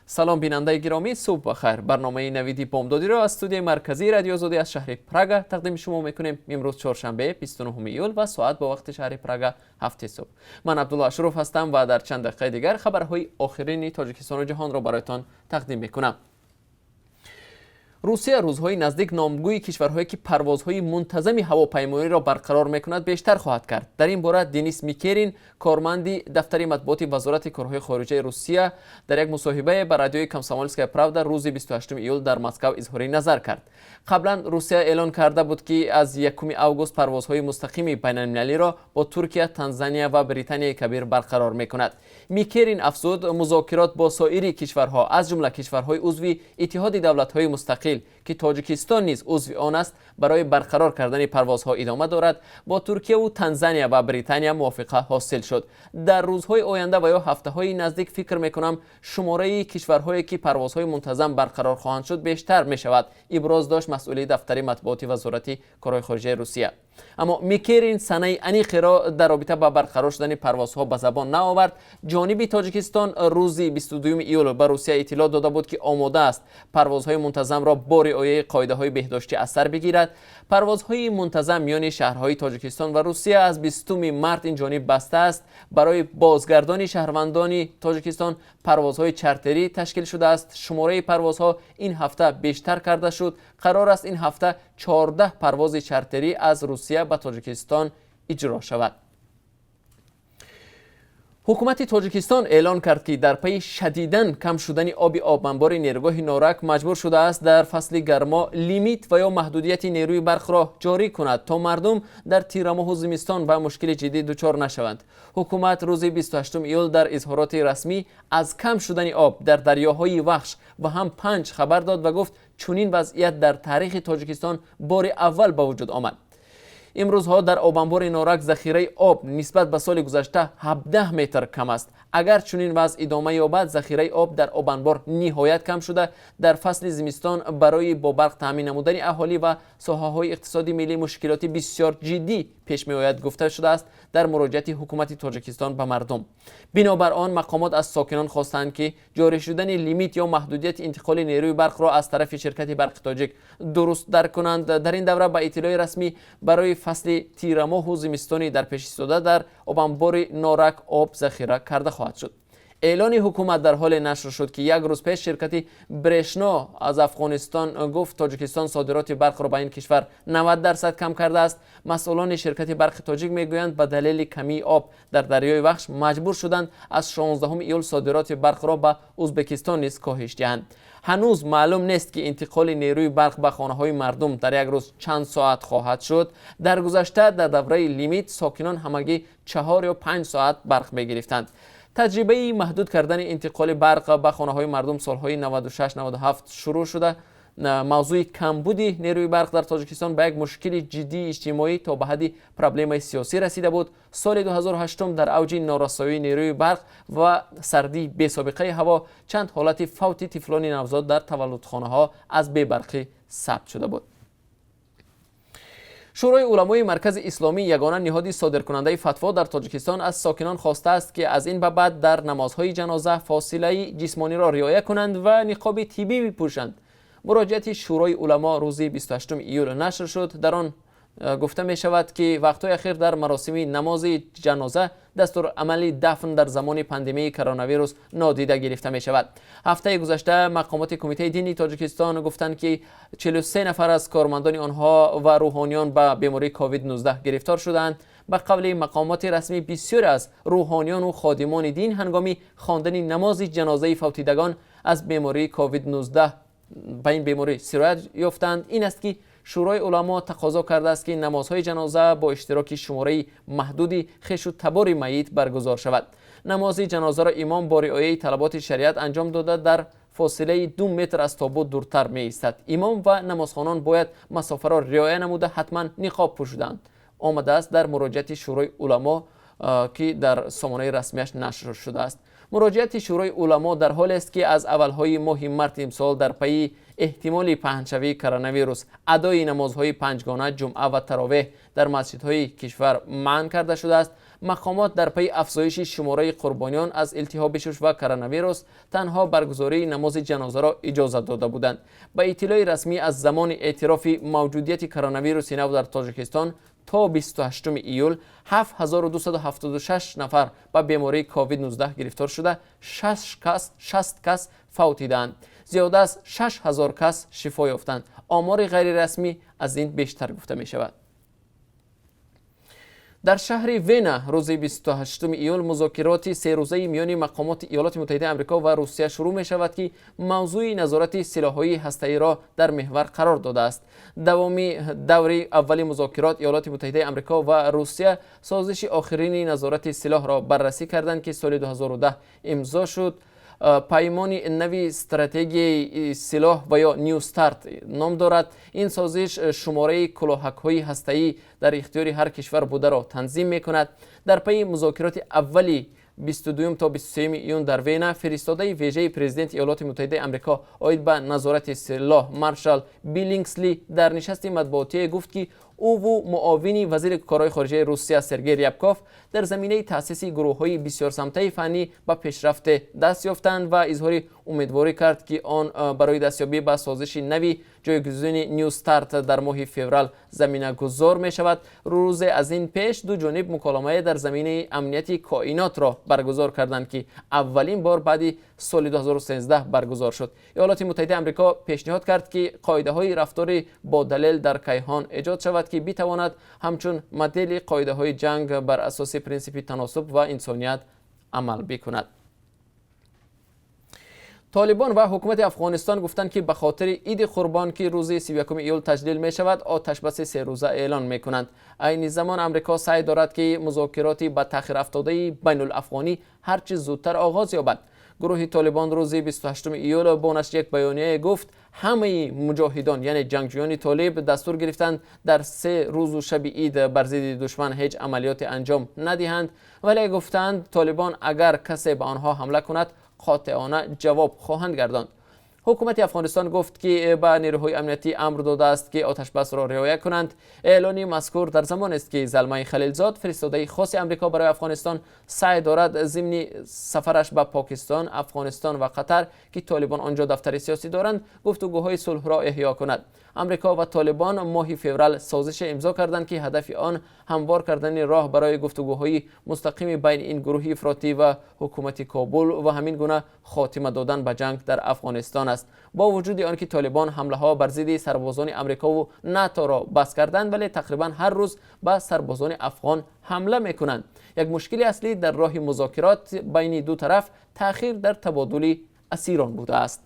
سلام بیننده گرامی، صبح بخیر. برنامه نویدی بامدادی را از استودیوی مرکزی رادیو آزادی از شهر پراگ تقدیم شما میکنیم. امروز چهارشنبه 29 ایول و ساعت با وقت شهر پراگ 7 صبح. من عبدالله اشرف هستم و در چند دقیقه دیگر خبرهای آخرین تاجیکستان و جهان را برایتان تقدیم میکنم. روسیه روزهای نزدیک نامگوی کشورهایی که پروازهای منتظم هواپیمایی را برقرار میکند بیشتر خواهد کرد. در این باره دنیس میکرین، کارمند دفتر مطبوعات وزارت کارهای خارجه روسیه، در یک مصاحبه با رادیوی کامسامولسکaya پراودا روز 28 ایول در مسکو اظهار نظر کرد. قبلا روسیه اعلان کرده بود که از 1 آگوست پروازهای مستقیم بین المللی را با ترکیه، تانزانیا و بریتانیای کبیر برقرار میکند. میکرین افزود مذاکرات با سایر کشورها از جمله کشورهای عضو اتحاد دولت‌های مستقل که تاجیکستان نیز عضو آن است برای برقرار کردن پروازها ادامه دارد. با ترکیه و تانزانیا و بریتانیا موافقه حاصل شد. در روزهای آینده و یا هفته‌های نزدیک فکر می‌کنم شماره کشورهایی که پروازهای منتظم برقرار خواهند شد بیشتر می‌شود، ابراز داشت مسئول دفتر مطبوعات وزارت کارهای خارجه روسیه. اما میکرین سنه انیق را در رابطه با برقرار شدن پروازها به زبان نآورد. جانب تاجیکستان روز 22 ایول به روسیه اطلاع داده بود که آماده است پروازهای منتظم را با رعایت قاعده‌های بهداشتی از سر بگیرد. پروازهای منتظم میان شهرهای تاجیکستان و روسیه از 20 مارس این جانب بسته است. برای بازگردانی شهروندان تاجیکستان پروازهای چارتری تشکیل شده است. شماره پروازها این هفته بیشتر کرده شد. قرار است این هفته 14 پرواز چارتری از روسیه به تاجیکستان اجرا شود. حکومت تاجیکستان اعلان کرد که در پی شدیداً کم شدن آب انبار نیروگاه نورک مجبور شده است در فصل گرما لیمیت و یا محدودیت نیروی برق را جاری کند تا مردم در تیر ماه و زمستان به مشکل جدی دچار نشوند. حکومت روز 28 ایول در اظهارات رسمی از کم شدن آب در دریاهای وخش و هم پنج خبر داد و گفت چنین وضعیت در تاریخ تاجیکستان بار اول به وجود آمد. امروزها در آب انبار نورک ذخیره آب نسبت به سال گذشته 17 متر کم است. اگر چنین وضع ادامه یابد ذخیره آب در آب انبار نهایت کم شده در فصل زمستان برای با برق تامین نمودن اهالی و ساحه‌های اقتصادی ملی مشکلات بسیار جدی پیش می آید گفته شده است در مراجعه حکومت تاجیکستان به مردم. بنابر آن مقامات از ساکنان خواستند که جاری شدن لیمیت یا محدودیت انتقال نیروی برق را از طرف شرکت برق تاجیک درست درک کنند. در این دوره با اطلاع رسمی برای فصل تیر ماه و زمستانی در پیش ایستاده در آب انبار نورک آب ذخیره کرده خواهد شد. اعلان حکومت در حال نشر شد که یک روز پیش شرکت برشنا از افغانستان گفت تاجیکستان صادرات برق را به این کشور 90% کم کرده است. مسئولان شرکت برق تاجیک میگویند به دلیل کمی آب در دریای وخش مجبور شدند از 16 ایول صادرات برق را به ازبکستان نیز کاهش دهند. هنوز معلوم نیست که انتقال نیروی برق به خانه‌های مردم در یک روز چند ساعت خواهد شد. در گذشته در دوره لیمیت ساکنان همگی 4 یا 5 ساعت برق می‌گرفتند. تجربه محدود کردن انتقال برق به خانه‌های مردم سالهای 96-97 شروع شده. موضوع کمبود نیروی برق در تاجیکستان به یک مشکل جدی اجتماعی تا به حد پروبلم سیاسی رسیده بود. سال 2008 در اوج نارسایی نیروی برق و سردی بی سابقه هوا چند حالت فوت طفلان نوزاد در تولدخانه‌ها از بی‌برقی ثبت شده بود. شورای علمای مرکز اسلامی یگانه نهاد صادرکننده فتوا در تاجیکستان از ساکنان خواسته است که از این به بعد در نمازهای جنازه فاصله جسمانی را رعایت کنند و نقاب طبی بپوشند. مراجعه شورای علما روز 28 ایول نشر شد. در آن گفته می شود که وقت‌های اخیر در مراسم نماز جنازه دستور عملی دفن در زمان پاندمی کرونا ویروس نادیده گرفته می شود. هفته گذشته مقامات کمیته دینی تاجیکستان گفتند که 43 نفر از کارمندان آنها و روحانیان به بیماری کووید 19 گرفتار شدند. به قول مقامات رسمی بسیار از روحانیان و خادمان دین هنگام خواندن نماز جنازه فوتیدگان از بیماری کووید 19 به این بیماری سرایت یافتند. این است که شورای علما تقاضا کرده است که نمازهای جنازه با اشتراک شماره محدودی خویش و تبار میت برگزار شود. نماز جنازه را امام با رعایت طلبات شریعت انجام داده در فاصله 2 متر از تابوت دورتر می ایستد. امام و نمازخوانان باید مسافه را رعایت نموده حتما نقاب پوشیدند. آمده است در مراجعه شورای علما که در سامانه رسمیش نشر شده است. مراجعه شورای علما در حال است که از اولهای ماه مارس امسال در پی احتمال پهنشوی کرونا ویروس ادای نمازهای پنجگانه جمعه و تراویح در مسجدهای کشور منع کرده شده است. مقامات در پی افزایش شماره قربانیان از التهاب شش و کرونا ویروس تنها برگزاری نماز جنازه را اجازه داده بودند. با اطلاع رسمی از زمان اعتراف موجودیت کرونا ویروس نو در تاجیکستان تا 28 ایول 7276 نفر به بیماری کووید 19 گرفتار شده، 60 کس فوت دیدند. زیاده از 6000 کس شفا یافتند. آمار غیر رسمی از این بیشتر گفته می شود. در شهر وینا روز 28 ایول مذاکرات 3 روزه میان مقامات ایالات متحده آمریکا و روسیه شروع می شود که موضوع نظارت سلاح‌های هسته‌ای را در محور قرار داده است. دوامی دوره اول مذاکرات ایالات متحده آمریکا و روسیه سازش آخرین نظارت سلاح را بررسی کردند که سال 2010 امضا شد. پیمان نوی استراتژی سلاح و یا نیو استارت نام دارد. این سازش شماره کلاهک‌های هسته‌ای در اختیار هر کشور بوده را تنظیم می‌کند. در پی مذاکرات اولی 22 تا 23 ایون در وینا، فرستاده ویژه پرزیدنت ایالات متحده آمریکا عاید به نظارت سلاح مارشال بیلینگسلی در نشست مطبوعاتی گفت که او و معاون وزیر کارهای خارجه روسیه سرگئی ریابکوف در زمینه تأسیس گروه‌های بسیار سمته فنی به پیشرفت دست یافتند و اظهار امیدواری کرد که آن برای دستیابی به سازش نوی جایگزین نیو استارت در ماه فوریه زمینه گذار می شود. روز از این پیش دو جانب مکالمه در زمینه امنیت کائنات را برگزار کردند که اولین بار بعد سال 2013 برگزار شد. ایالات متحده آمریکا پیشنهاد کرد که قاعده‌های رفتار با دلیل در کیهان ایجاد شود که بتواند همچون مدل قاعده‌های جنگ بر اساس پرینسیپ تناسب و انسانیت عمل بکند. طالبان و حکومت افغانستان گفتند که به خاطر عید قربان که روز 31 ایول تجلیل می شود آتش بس 3 روزه اعلان می کنند. این زمان امریکا سعی دارد که مذاکرات به تأخیر افتاده بین الافغانی هرچه زودتر آغاز یابد. گروه طالبان روز 28 ایول با نشر یک بیانیه گفت همه مجاهدان یعنی جنگجویان طالب دستور گرفتند در 3 روز و شب عید بر ضد دشمن هیچ عملیات انجام ندهند، ولی گفتند طالبان اگر کسی به آنها حمله کند قاطعانه جواب خواهند گرداند. حکومت افغانستان گفت که به نیروهای امنیتی امر داده است که آتش بس را رعایت کنند. اعلان مذکور در زمان است که زلمه خلیلزاد فرستاده خاص آمریکا برای افغانستان سعی دارد ضمن سفرش به پاکستان، افغانستان و قطر که طالبان آنجا دفتر سیاسی دارند گفتگوهای صلح را احیا کند. امریکا و طالبان ماه فوریه سازش امضا کردند که هدف آن هموار کردن راه برای گفتگوهای مستقیم بین این گروه افراطی و حکومت کابل و همین گونه خاتمه دادن به جنگ در افغانستان است. با وجود آنکه طالبان حمله ها بر ضد سربازان امریکا و ناتو را بس کردند، ولی تقریبا هر روز به سربازان افغان حمله میکنند. یک مشکل اصلی در راه مذاکرات بین دو طرف تأخیر در تبادل اسیران بوده است.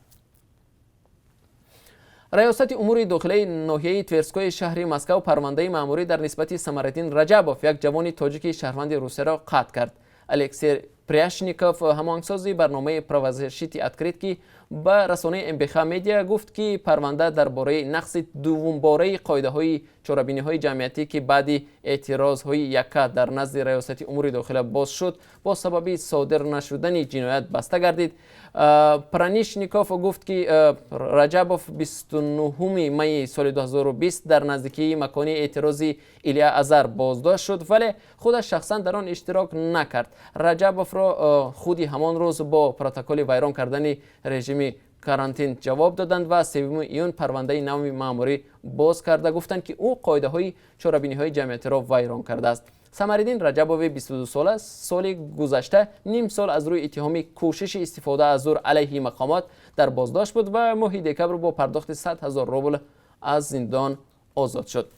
ریاست امور داخلی ناحیه تورسکوی شهر مسکو پرونده مأموری در نسبت سمرالدین رجبوف یک جوان تاجیک شهروند روسیه را قطع کرد. الکسی پریاشنیکوف هماهنگساز برنامه پروازشیت اتکرید که به رسانه ام-بی-خ میدیا گفت که پرونده درباره نقض دومباره قاعده‌های چاره‌بینی‌های جمعیتی که بعد اعتراض‌های یکا در نزد ریاست امور داخلی باز شد با سبب صادر نشدن جنایت بسته گردید. پرانیشنیکوف گفت که رجبوف 29 می سال 2020 در نزدیکی مکان اعتراضی ایلیا ازر بازداشت شد، ولی خودش شخصا در آن اشتراک نکرد. رجبوف را خودی همان روز با پروتکل ویران کردن رژیم کارانتین جواب دادند و 3 ایون پرونده نو مأموری باز کرده گفتند که او قاعده های چاره‌بینی های جمعیتی را ویران کرده است. سمرالدین رجبوف 22 ساله است. سال گذشته نیم سال از روی اتهام کوشش استفاده از زور علیه مقامات در بازداشت بود و ماه دکبر با پرداخت 100,000 روبل از زندان آزاد شد.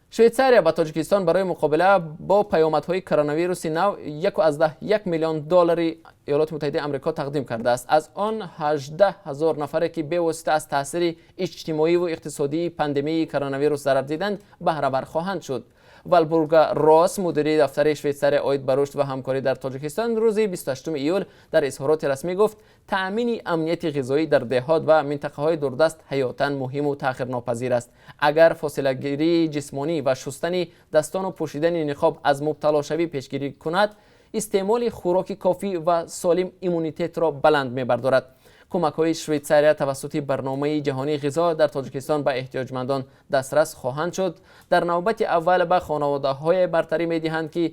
شویتساریا با تاجیکستان برای مقابله با پیامدهای کرونا ویروس نو 1.1 میلیون دلار ایالات متحده آمریکا تقدیم کرده است. از آن 18,000 نفری که به واسطه از تاثیر اجتماعی و اقتصادی پاندمی کرونا ویروس ضرر دیدند بهره بر خواهند شد. والبورگا راس مدیر دفتر شویتساریا عاید به رشد و همکاری در تاجیکستان روز 28 ایول در اظهارات رسمی گفت تأمین امنیت غذایی در دهات و منطقه‌های دوردست حیاتاً مهم و تأخیرناپذیر است. اگر فاصله گیری جسمانی و شستن دستان و پوشیدن نقاب از مبتلا شوی پیشگیری کند، استعمال خوراک کافی و سالم ایمونیتت را بلند می‌بردارد. کمک‌های شویتساریا توسط برنامه جهانی غذا در تاجیکستان به احتیاجمندان دسترس خواهند شد. در نوبت اول به خانواده‌های برتری می‌دهند که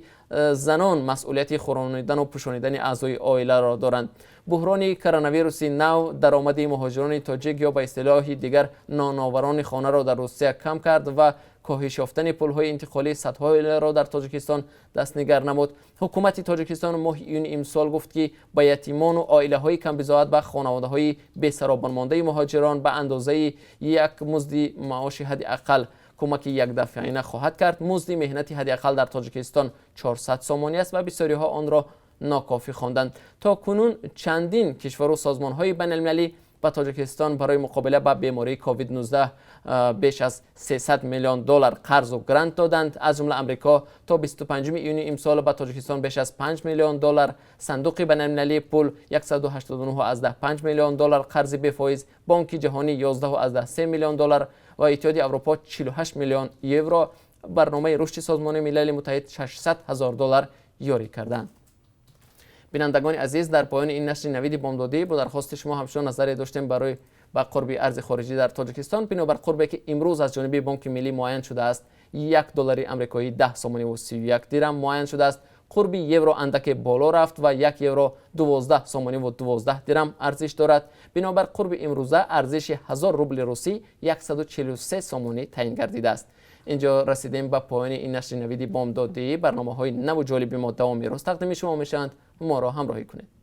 زنان مسئولیت خوراندن و پوشانیدن اعضای عائله را دارند. بحران کرونا نو درآمد مهاجران تاجیک یا به اصطلاح دیگر نانآوران خانه را در روسیه کم کرد و کاهش یافتن پل‌های انتقالی صدها عائله را در تاجیکستان دستنگر نمود. حکومت تاجیکستان ماه یونی امسال گفت که به یتیمان و عائله‌های کم بضاعت و خانواده‌های بی‌سرابان مانده مهاجران به اندازه یک مزد معاش حداقل کمک یک دفعه‌ای خواهد کرد. مزد مهنتی حداقل در تاجیکستان 400 سومانی است و بسیاری‌ها آن را ناکافی خواندند. تا کنون چندین کشور و سازمان‌های بین‌المللی به تاجیکستان برای مقابله با بیماری کووید 19 بیش از 300 میلیون دلار قرض و گرانت دادند. از جمله امریکا تا 25 یونیو امسال به تاجیکستان بیش از 5 میلیون دلار، صندوق بین‌المللی پول 189.5 میلیون دلار قرض بفایز، بانک جهانی 11.3 میلیون دلار و اتحادیه اروپا 48 میلیون یورو برنامه رشد سازمان ملل متحد 600,000 دلار یاری کردند. بینندگان عزیز، در پایان این نشر نوید بامدادی با درخواست شما همچنان نظری داشتیم برای با قرب ارز خارجی در تاجیکستان. بنابر قربی که امروز از جانب بانک ملی معین شده است، $1 آمریکایی 10 سومانی و 31 درم معین شده است. قرب یورو اندک بالا رفت و 1 یورو 12 سومانی و 12 درم ارزش دارد. بنابر قرب امروزه ارزش 1000 روبل روسی 143 سومانی تعیین گردیده است. اینجا رسیدیم به پایان این نشر نوید بامدادی. برنامه‌های نو و جالب ما دوام راست تقدیم شما میشند. ما را همراهی کنید.